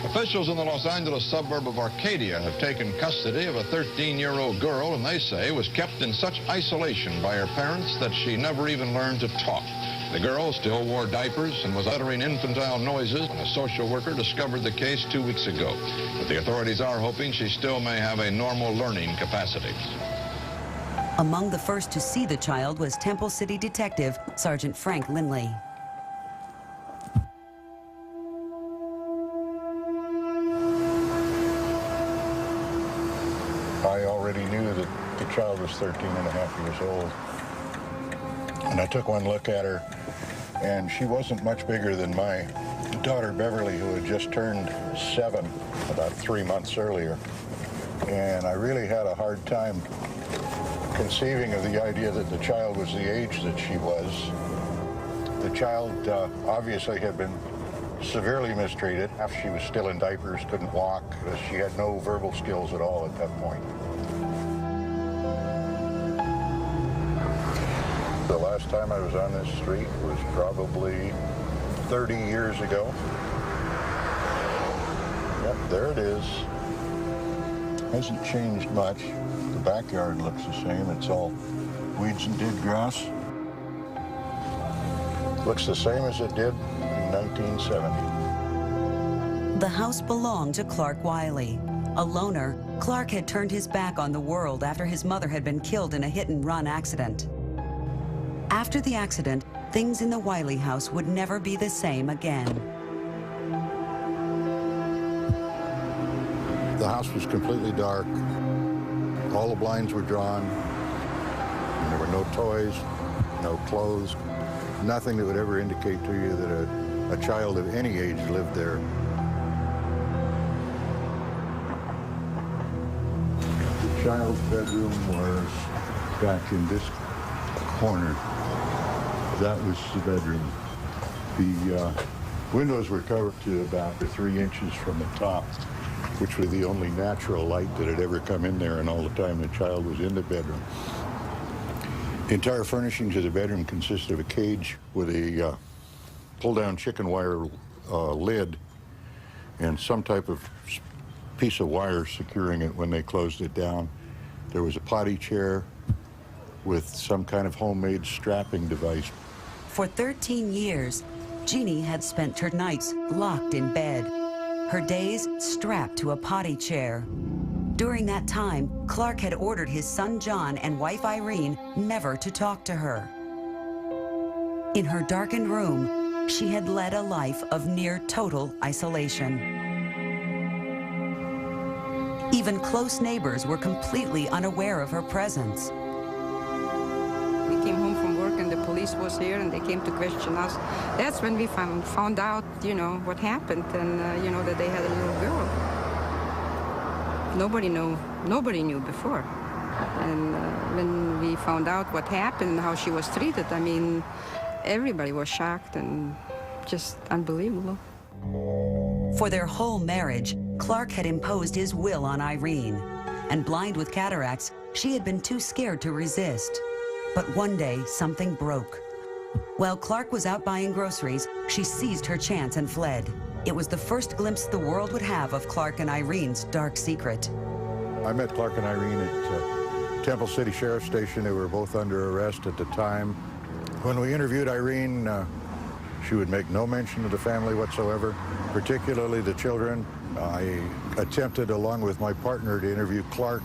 Officials in the Los Angeles suburb of Arcadia have taken custody of a 13-year-old girl, and they say was kept in such isolation by her parents that she never even learned to talk. The girl still wore diapers and was uttering infantile noises when a social worker discovered the case 2 weeks ago. But the authorities are hoping she still may have a normal learning capacity. Among the first to see the child was Temple City Detective Sergeant Frank Linley. I already knew that the child was 13 and a half years old. And I took one look at her, and she wasn't much bigger than my daughter Beverly, who had just turned 7 about 3 months earlier. And I really had a hard time conceiving of the idea that the child was the age that she was. The child obviously had been severely mistreated. After she was still in diapers, couldn't walk. She had no verbal skills at all at that point. The last time I was on this street was probably 30 years ago. Yep, there it is. Hasn't changed much. The backyard looks the same. It's all weeds and dead grass. Looks the same as it did in 1970. The house belonged to Clark Wiley. A loner, Clark had turned his back on the world after his mother had been killed in a hit-and-run accident. After the accident, things in the Wiley house would never be the same again. The house was completely dark. All the blinds were drawn. And there were no toys, no clothes, nothing that would ever indicate to you that a child of any age lived there. The child's bedroom was back in this corner. That was the bedroom. The windows were covered to about 3 inches from the top, which was the only natural light that had ever come in there, and all the time the child was in the bedroom. The entire furnishings of the bedroom consisted of a cage with a pull-down chicken wire lid and some type of piece of wire securing it when they closed it down. There was a potty chair with some kind of homemade strapping device. For 13 years, Genie had spent her nights locked in bed, her days strapped to a potty chair. During that time, Clark had ordered his son John and wife Irene never to talk to her. In her darkened room, she had led a life of near total isolation. Even close neighbors were completely unaware of her presence. We came home from work and the police was here and they came to question us. That's when we found out, you know, what happened and, you know, that they had a little girl. Nobody knew before. And when we found out what happened and how she was treated, I mean, everybody was shocked and just unbelievable. For their whole marriage, Clark had imposed his will on Irene. And blind with cataracts, she had been too scared to resist. But one day, something broke. While Clark was out buying groceries, she seized her chance and fled. It was the first glimpse the world would have of Clark and Irene's dark secret. I met Clark and Irene at Temple City Sheriff's Station. They were both under arrest at the time. When we interviewed Irene, she would make no mention of the family whatsoever, particularly the children. I attempted, along with my partner, to interview Clark.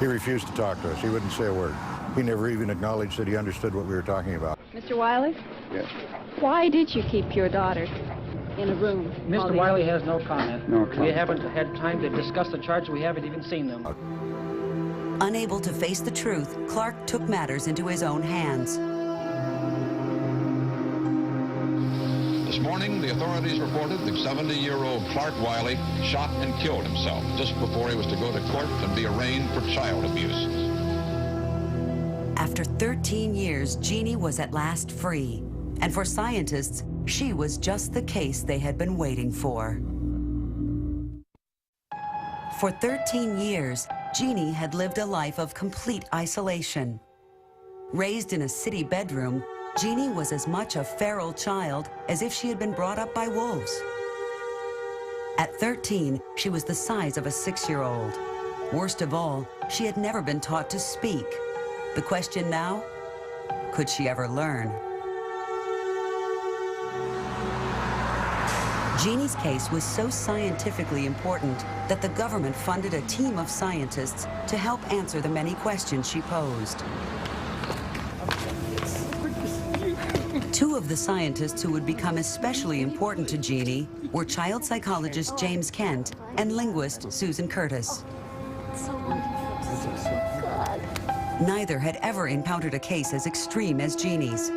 He refused to talk to us. He wouldn't say a word. He never even acknowledged that he understood what we were talking about. Mr. Wiley? Yes. Why did you keep your daughter in a room? Mr. Wiley has no comment. No comment. We haven't had time to discuss the charges. We haven't even seen them. Unable to face the truth, Clark took matters into his own hands. This morning, the authorities reported the 70-year-old Clark Wiley shot and killed himself just before he was to go to court and be arraigned for child abuse. After 13 years, Genie was at last free. And for scientists, she was just the case they had been waiting for. For 13 years, Genie had lived a life of complete isolation. Raised in a city bedroom, Genie was as much a feral child as if she had been brought up by wolves. At 13, she was the size of a 6-year-old. Worst of all, she had never been taught to speak. The question now, could she ever learn? Genie's case was so scientifically important that the government funded a team of scientists to help answer the many questions she posed. Two of the scientists who would become especially important to Genie were child psychologist James Kent and linguist Susan Curtis. Neither had ever encountered a case as extreme as Genie's.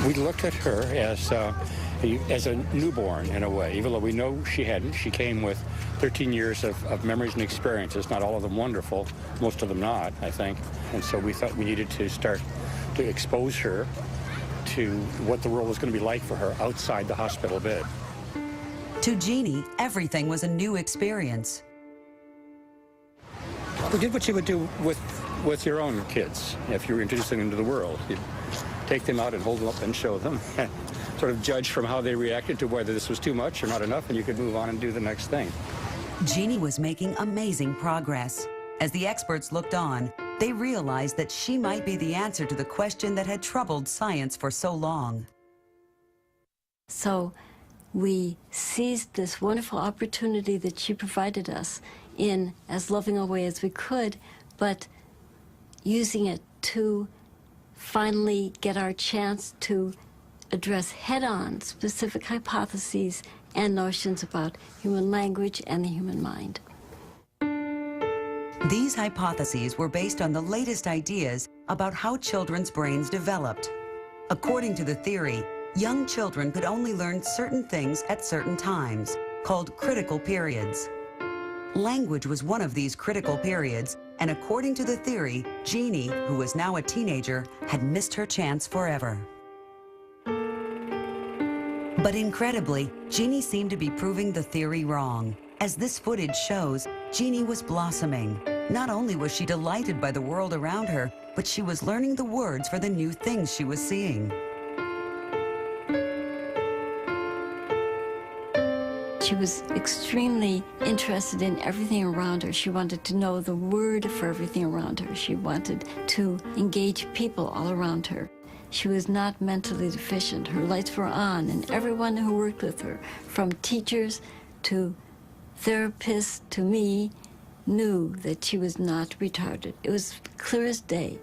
We looked at her as a newborn in a way, even though we know she hadn't. She came with 13 years of memories and experiences, not all of them wonderful, most of them not, I think. And so we thought we needed to start to expose her to what the world was going to be like for her outside the hospital bed. To Genie, everything was a new experience. We did what you would do with your own kids if you were introducing them to the world. You'd take them out and hold them up and show them, and sort of judge from how they reacted to whether this was too much or not enough, and you could move on and do the next thing. Genie was making amazing progress. As the experts looked on, they realized that she might be the answer to the question that had troubled science for so long. So we seized this wonderful opportunity that she provided us in as loving a way as we could, but using it to finally get our chance to address head-on specific hypotheses and notions about human language and the human mind. These hypotheses were based on the latest ideas about how children's brains developed. According to the theory, young children could only learn certain things at certain times, called critical periods. Language was one of these critical periods, and according to the theory, Genie, who was now a teenager, had missed her chance forever. But incredibly, Genie seemed to be proving the theory wrong. As this footage shows, Genie was blossoming. Not only was she delighted by the world around her, but she was learning the words for the new things she was seeing. She was extremely interested in everything around her. She wanted to know the word for everything around her. She wanted to engage people all around her. She was not mentally deficient. Her lights were on, and everyone who worked with her, from teachers to therapists to me, knew that she was not retarded. It was clear as day.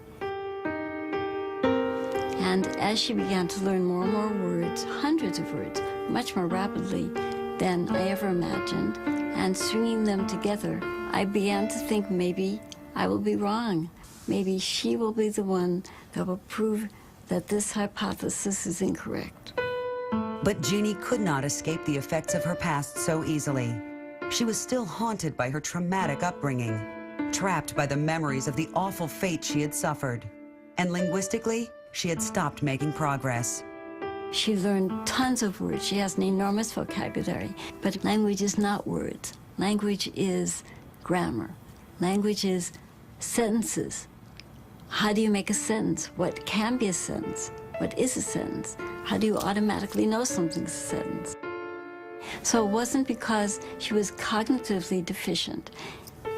And as she began to learn more and more words, hundreds of words, much more rapidly than I ever imagined, and stringing them together, I began to think maybe I will be wrong. Maybe she will be the one that will prove that this hypothesis is incorrect. But Genie could not escape the effects of her past so easily. She was still haunted by her traumatic upbringing, trapped by the memories of the awful fate she had suffered. And linguistically, she had stopped making progress. She learned tons of words. She has an enormous vocabulary. But language is not words. Language is grammar. Language is sentences. How do you make a sentence? What can be a sentence? What is a sentence? How do you automatically know something's a sentence? So it wasn't because she was cognitively deficient.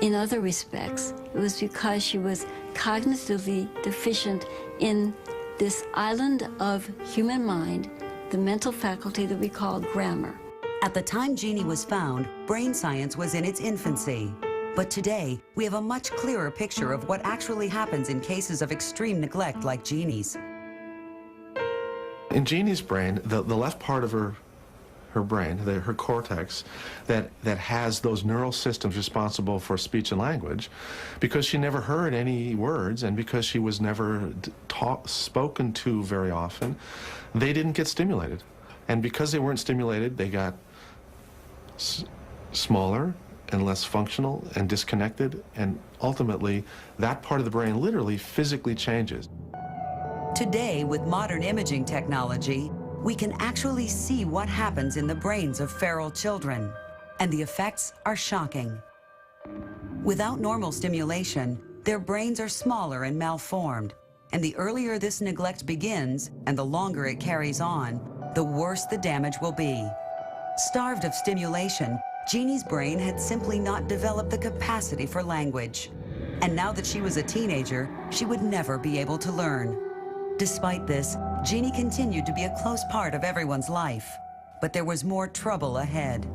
In other respects, it was because she was cognitively deficient in this island of human mind, the mental faculty that we call grammar. At the time Genie was found, brain science was in its infancy. But today, we have a much clearer picture of what actually happens in cases of extreme neglect like Genie's. In Genie's brain, the left part of her brain, her cortex, that has those neural systems responsible for speech and language, because she never heard any words and because she was never spoken to very often, they didn't get stimulated. And because they weren't stimulated, they got smaller and less functional and disconnected, and ultimately that part of the brain literally physically changes. Today, with modern imaging technology, we can actually see what happens in the brains of feral children, and the effects are shocking. Without normal stimulation, their brains are smaller and malformed. And the earlier this neglect begins, and the longer it carries on, the worse the damage will be. Starved of stimulation, Genie's brain had simply not developed the capacity for language. And now that she was a teenager, she would never be able to learn. Despite this, Genie continued to be a close part of everyone's life. But there was more trouble ahead.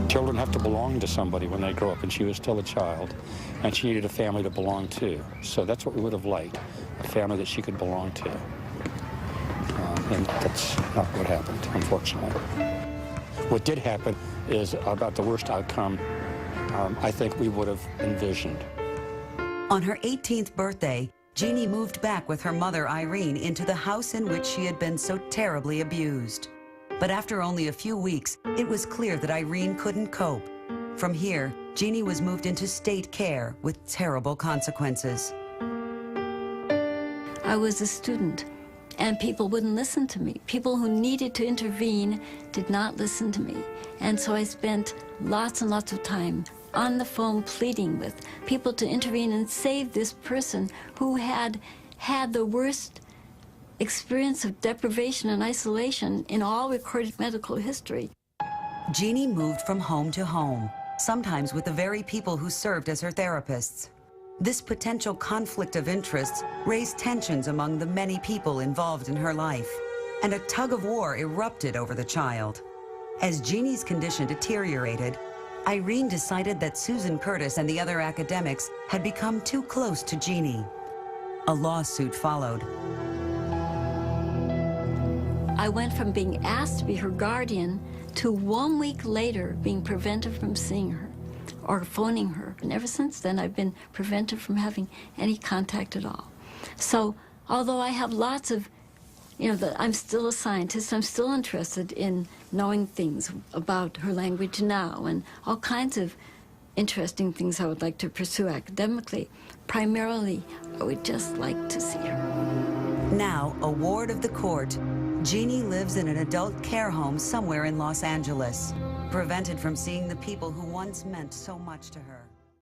Children have to belong to somebody when they grow up, and she was still a child, and she needed a family to belong to. So that's what we would have liked, a family that she could belong to. And that's not what happened, unfortunately. What did happen is about the worst outcome I think we would have envisioned. On her 18th birthday, Genie moved back with her mother, Irene, into the house in which she had been so terribly abused. But after only a few weeks, it was clear that Irene couldn't cope. From here, Genie was moved into state care with terrible consequences. I was a student, and people wouldn't listen to me. People who needed to intervene did not listen to me. And so I spent lots and lots of time on the phone pleading with people to intervene and save this person who had had the worst experience of deprivation and isolation in all recorded medical history. Genie moved from home to home, sometimes with the very people who served as her therapists. This potential conflict of interests raised tensions among the many people involved in her life, and a tug of war erupted over the child. As Genie's condition deteriorated, Irene decided that Susan Curtis and the other academics had become too close to Genie. A lawsuit followed. I went from being asked to be her guardian to 1 week later being prevented from seeing her or phoning her. And ever since then, I've been prevented from having any contact at all. So although I have lots of, I'm still a scientist, I'm still interested in knowing things about her language now and all kinds of interesting things I would like to pursue academically. Primarily, I would just like to see her. Now, a ward of the court, Genie lives in an adult care home somewhere in Los Angeles, prevented from seeing the people who once meant so much to her.